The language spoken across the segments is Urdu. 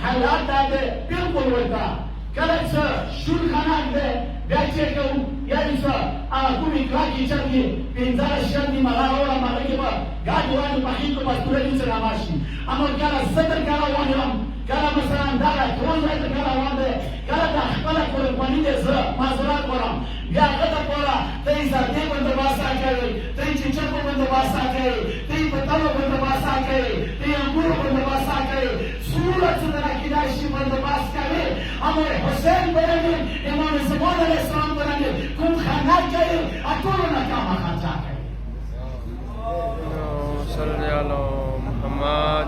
حالات ده بالکل وتا کله چې شول خانه ده بیا چې کوم یعنی څه کومې کاږي چې پنځه شاندي مغاوره مغه به ګاډوانو په هیڅ په ټولنې سره ماشي اما کله صدر کله وانه کله مثلا دا ټول ځای ته کله وانه کله د خپل قرباني دې زه معذرت ورم بیا کته پورا ته یې ځدې باندې واسا کوي ته یې چې په باندې واسا کوي ته یې په تلو باندې واسا کوي ته یې انګور باندې واسا کوي صورت سره کې دا شی باندې واس کوي اما حسین باندې امام زمان علیه السلام باندې کوم خانه کوي اټول نه کما خاطا کوي صلی علی محمد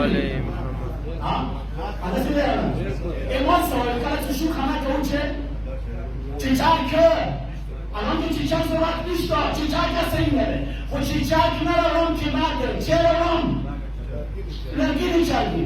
علی هذا سيدنا إيمان سوى كانت تشوف خانة كوتشة تجاك أنا تجاك سوات نشتا تجاك سينه وتجاك نرى رام كمادة ترى رام لكن تجاكي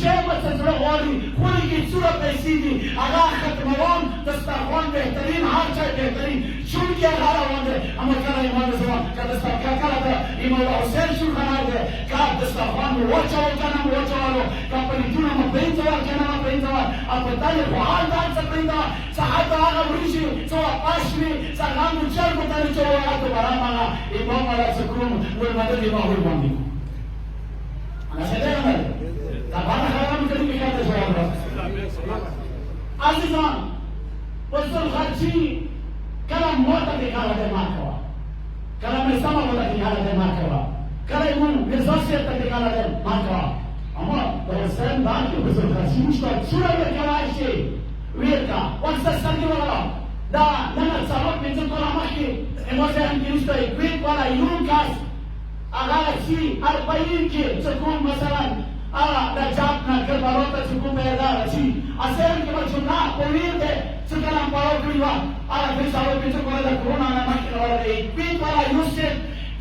شيء تزرع غالي كل صورة بيسيدي على ختموان دسترخوان بهترين هر شيء بهترين شو اللي هذا وانده اما كان امام زمان كان دسترخوان كان امام حسين شو كان هذا كان دسترخوان وچا كان كان بنتونا ما بين زوال كان ما بين زوال ابتدى فعال ده سبريدا صحابه على وريشي سوا قاشمي سلام وشر بدل سوا على برامه امام على سكون والمدد ما هو باندي انا سيدنا طبعا حرام كده كده جواب عزيزان وصل خرجي كلام موت في حالة ما كوا كلام السماء ولا في حالة ما كوا كلام بزوجة في حالة ما كوا أما بس باقي وصل خرجي مش تشوره بكوايشي ويركا وانسى سنتي ولا دا لما تصرف من زمان ما كي إموزان كينشتو يبيت ولا يوم كاس أغلى 40 كي تكون مثلا رجعتنا كربلاء تكون بيدار شيء أسير كما شفنا قوية سكرام باو كلوا على في سالو بيتو كلا كورونا أنا ما كنا ولا ده بيت ولا يوسف